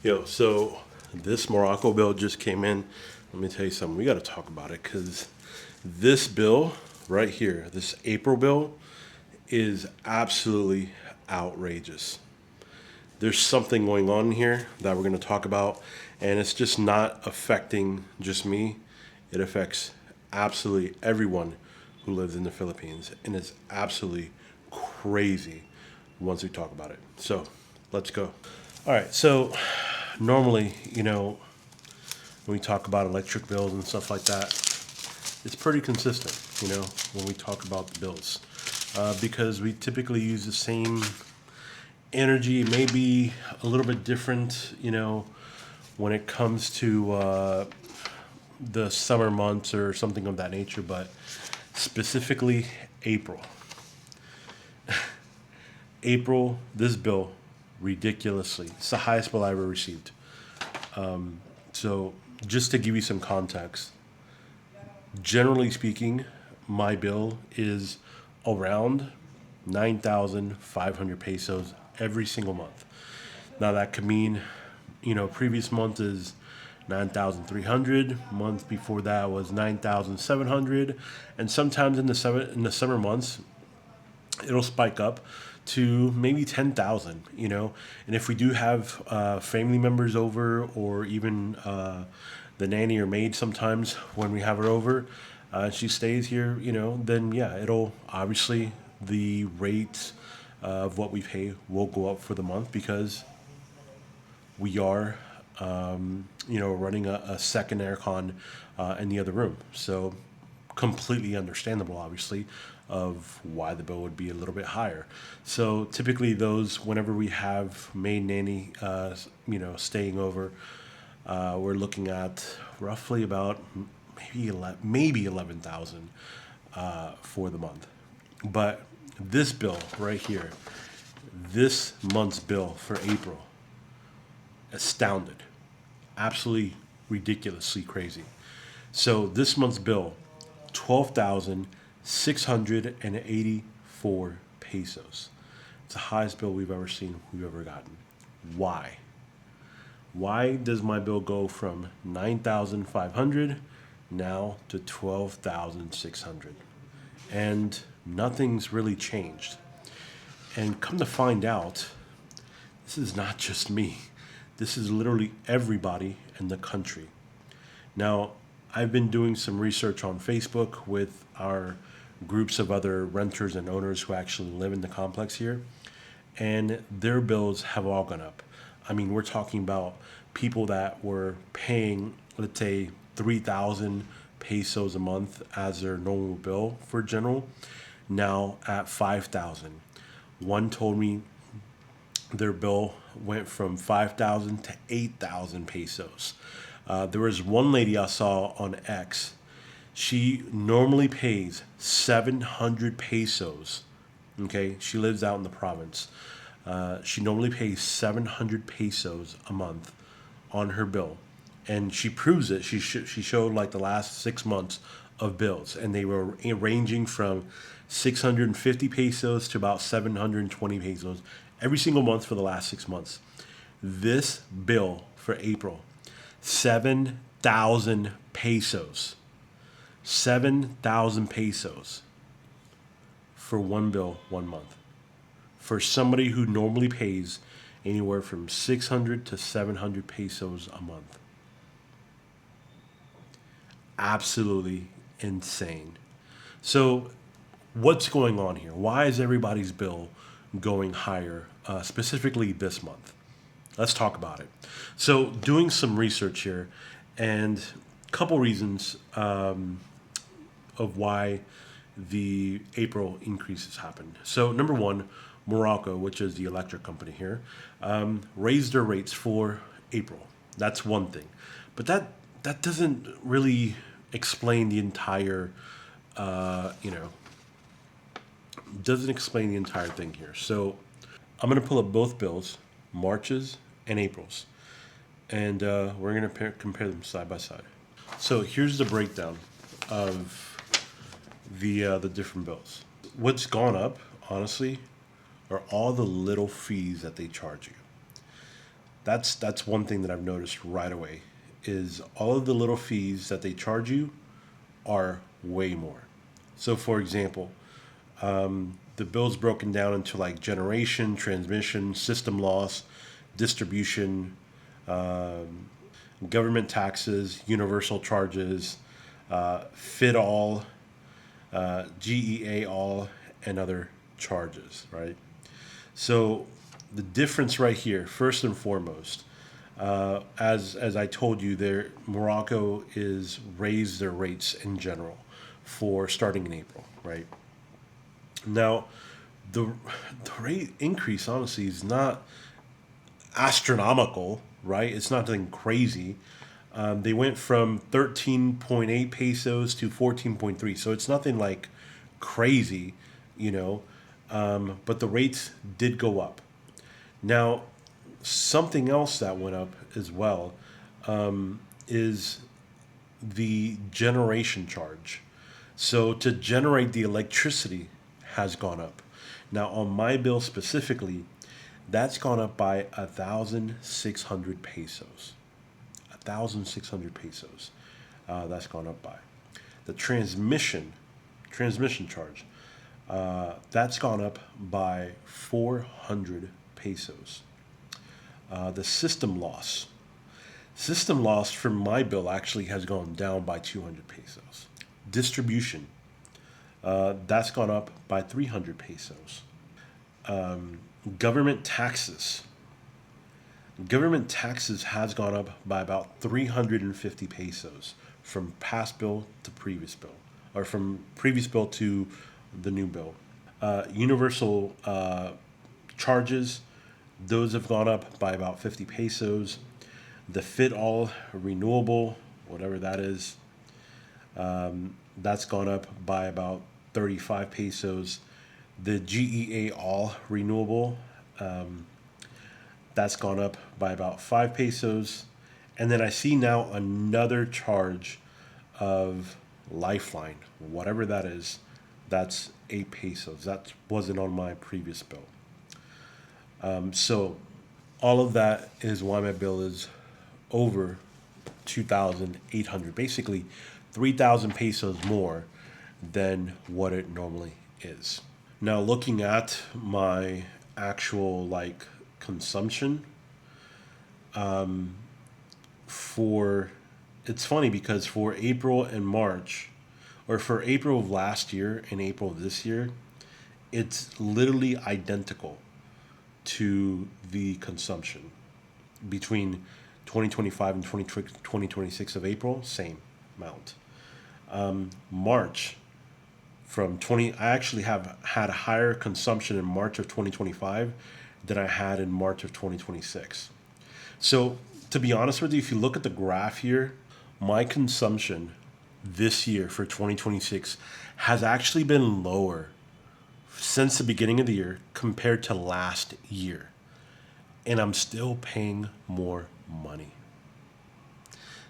Yo, so this Morocco bill just came in. Let me tell you something. We got to talk about it because this bill right here, this April bill, is absolutely outrageous. There's something going on here that we're going to talk about, and it's just not affecting just me. It affects absolutely everyone who lives in the Philippines, and it's absolutely crazy once we talk about it. So let's go. All right, so normally, when we talk about electric bills and stuff like that, it's pretty consistent, when we talk about the bills. Because we typically use the same energy, maybe a little bit different, when it comes to the summer months or something of that nature, but specifically April. April, this bill, ridiculously, it's the highest bill I ever received. So, just to give you some context, generally speaking, my bill is around 9,500 pesos every single month. Now, that could mean, previous month is 9,300. Month before that was 9,700, and sometimes in the summer months, it'll spike up to maybe 10,000, And if we do have family members over, or even the nanny or maid sometimes when we have her over, she stays here, then yeah, it'll obviously, the rate of what we pay will go up for the month because we are, running a second aircon in the other room. So completely understandable, obviously, of why the bill would be a little bit higher. So typically, those whenever we have maid nanny, staying over, we're looking at roughly about maybe 11,000 for the month. But this bill right here, this month's bill for April, astounded, absolutely ridiculously crazy. So this month's bill, 12,684 pesos. It's the highest bill we've ever gotten. Why? Why does my bill go from 9,500 now to 12,600? And nothing's really changed. And come to find out, this is not just me. This is literally everybody in the country. Now, I've been doing some research on Facebook with our groups of other renters and owners who actually live in the complex here, and their bills have all gone up. I mean, we're talking about people that were paying, let's say, 3,000 pesos a month as their normal bill for general, now at 5,000. One told me their bill went from 5,000 to 8,000 pesos. There was one lady I saw on X. She normally pays 700 pesos. Okay, she lives out in the province. She normally pays 700 pesos a month on her bill, and she proves it. She showed like the last 6 months of bills, and they were ranging from 650 pesos to about 720 pesos every single month for the last 6 months. This bill for April, 7,000 pesos. 7,000 pesos for one bill, 1 month. For somebody who normally pays anywhere from 600 to 700 pesos a month. Absolutely insane. So, what's going on here? Why is everybody's bill going higher, specifically this month? Let's talk about it. So, doing some research here, and a couple reasons of why the April increases happened. So, number one, Morocco, which is the electric company here, raised their rates for April. That's one thing, but that doesn't really explain the entire, doesn't explain the entire thing here. So, I'm going to pull up both bills, March's and April's, and we're going to compare them side by side. So here's the breakdown of the different bills. What's gone up, honestly, are all the little fees that they charge you. That's one thing that I've noticed right away is all of the little fees that they charge you are way more. So, for example, the bill's broken down into like generation, transmission, system loss, distribution, government taxes, universal charges, fit all, GEA all, and other charges, right? So the difference right here, first and foremost, as I told you, there Morocco is raised their rates in general for starting in April, right? Now, the the rate increase honestly is not astronomical, right? It's not nothing crazy. They went from 13.8 pesos to 14.3, so it's nothing like crazy, you know. But the rates did go up. Now, something else that went up as well is the generation charge. So to generate the electricity has gone up. Now on my bill specifically, that's gone up by 1,600 pesos. 1,600 pesos. That's gone up by. The transmission charge, that's gone up by 400 pesos. The system loss from my bill actually has gone down by 200 pesos. Distribution, that's gone up by 300 pesos. Government taxes. Government taxes has gone up by about 350 pesos from past bill to previous bill, or from previous bill to the new bill. Universal charges, those have gone up by about 50 pesos. The fit all renewable, whatever that is, that's gone up by about 35 pesos. The GEA all renewable, that's gone up by about 5 pesos. And then I see now another charge of Lifeline, whatever that is, that's 8 pesos. That wasn't on my previous bill. So all of that is why my bill is over 2,800, basically 3,000 pesos more than what it normally is. Now looking at my actual like consumption, for it's funny because for April and March, or for April of last year and April of this year, it's literally identical to the consumption between 2025 and 2026 of April, same amount. March from 20, I actually have had higher consumption in March of 2025 than I had in March of 2026. So to be honest with you, if you look at the graph here, my consumption this year for 2026 has actually been lower since the beginning of the year compared to last year. And I'm still paying more money.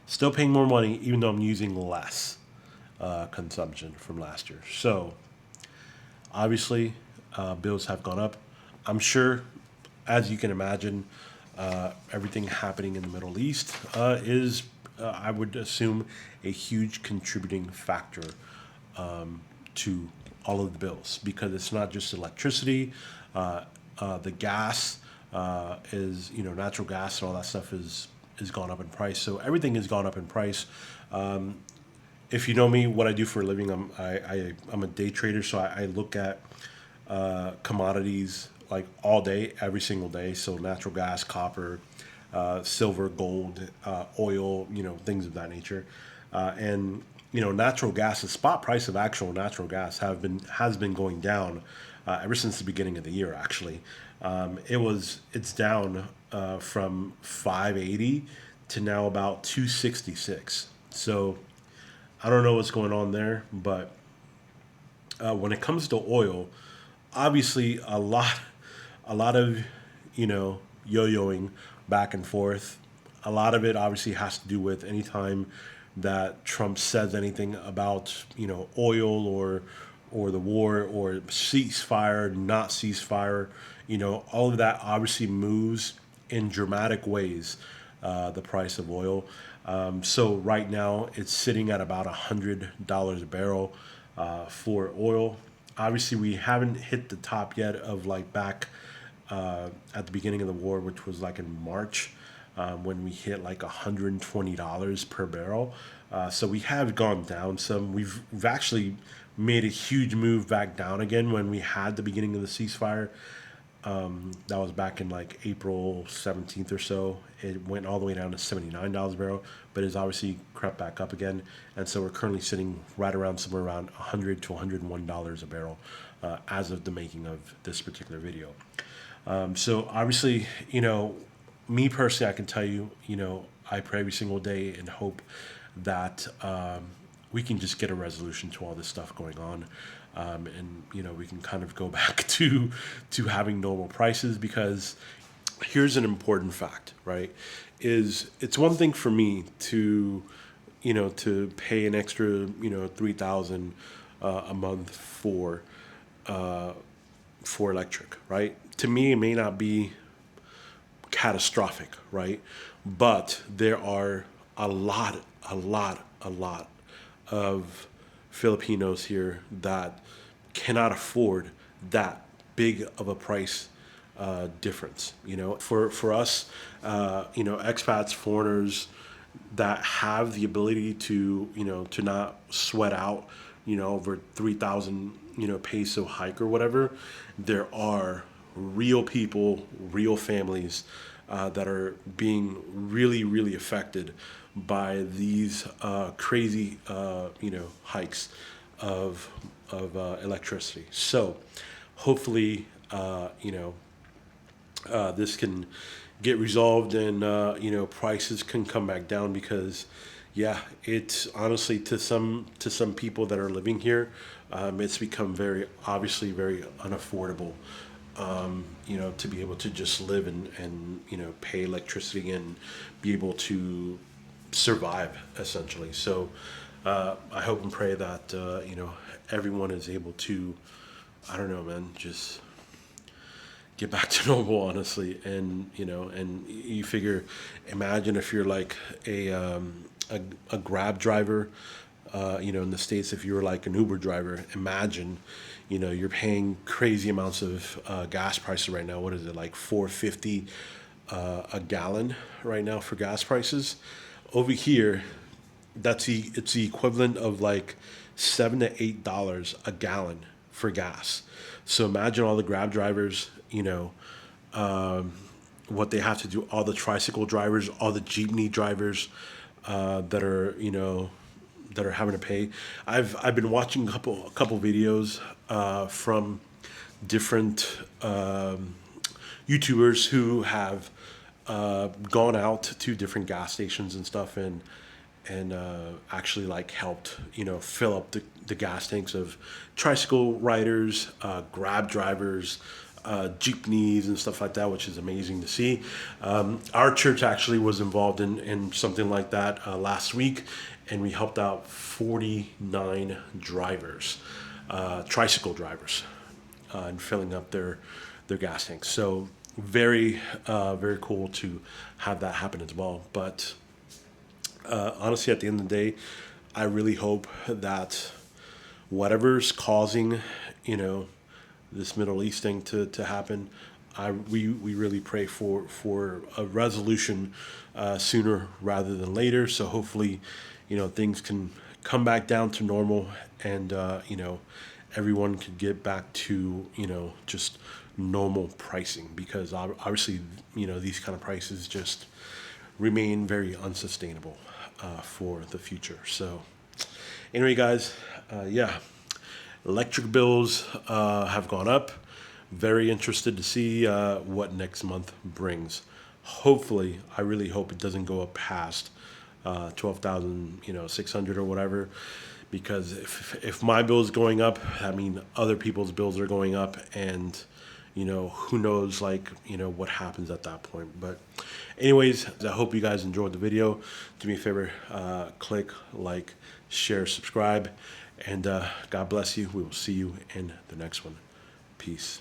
Still paying more money, even though I'm using less consumption from last year. So, obviously, bills have gone up. I'm sure, as you can imagine, everything happening in the Middle East is, I would assume, a huge contributing factor to all of the bills, because it's not just electricity, the gas is, natural gas and all that stuff is gone up in price. So everything has gone up in price. If you know me, what I do for a living, I'm a day trader, so I look at commodities like all day, every single day. So natural gas, copper, silver, gold, oil, things of that nature, and natural gas, the spot price of actual natural gas has been going down ever since the beginning of the year. Actually, it's down from 580 to now about 266. So I don't know what's going on there, but when it comes to oil, obviously a lot of yo-yoing back and forth. A lot of it obviously has to do with any time that Trump says anything about oil or the war or ceasefire, not ceasefire. All of that obviously moves in dramatic ways the price of oil. So right now it's sitting at about $100 a barrel for oil. Obviously, we haven't hit the top yet of like back at the beginning of the war, which was like in March, when we hit like $120 per barrel. So we have gone down some. We've actually made a huge move back down again when we had the beginning of the ceasefire. That was back in like April 17th or so. It went all the way down to $79 a barrel, but it's obviously crept back up again. And so we're currently sitting right around somewhere around $100 to $101 a barrel as of the making of this particular video. So obviously, me personally, I can tell you, I pray every single day and hope that we can just get a resolution to all this stuff going on. And we can kind of go back to having normal prices, because here's an important fact, right? Is it's one thing for me to to pay an extra $3,000 a month for electric, right? To me, it may not be catastrophic, right? But there are a lot of Filipinos here that cannot afford that big of a price difference. For us, expats, foreigners that have the ability to not sweat out, over 3,000 peso hike or whatever. There are real people, real families that are being really affected by these crazy hikes of electricity. So hopefully this can get resolved and prices can come back down, because it's honestly to some people that are living here, it's become very unaffordable to be able to just live and pay electricity and be able to survive, essentially. So I hope and pray that everyone is able to, I don't know, man, just get back to normal, honestly. And and you figure, imagine if you're like a Grab driver, in the States. If you're like an Uber driver, imagine you're paying crazy amounts of gas prices right now. What is it, like $4.50 a gallon right now for gas prices? Over here, it's the equivalent of like $7 to $8 a gallon for gas. So imagine all the Grab drivers, what they have to do. All the tricycle drivers, all the jeepney drivers that are having to pay. I've been watching a couple videos from different YouTubers who have gone out to different gas stations and stuff, and actually like helped fill up the gas tanks of tricycle riders, Grab drivers, jeepneys and stuff like that, which is amazing to see. Our church actually was involved in something like that last week, and we helped out 49 drivers, tricycle drivers, and filling up their gas tanks. So very cool to have that happen as well. But honestly, at the end of the day, I really hope that whatever's causing this Middle East thing to happen, we really pray for a resolution sooner rather than later. So hopefully things can come back down to normal, and everyone could get back to just normal pricing, because obviously these kind of prices just remain very unsustainable for the future. So anyway, guys, electric bills have gone up. Very interested to see what next month brings. Hopefully, I really hope it doesn't go up past 12,600 or whatever, because if my bill is going up, I mean other people's bills are going up, and who knows what happens at that point. But anyways, I hope you guys enjoyed the video. Do me a favor, click like, share, subscribe, and God bless you. We will see you in the next one. Peace.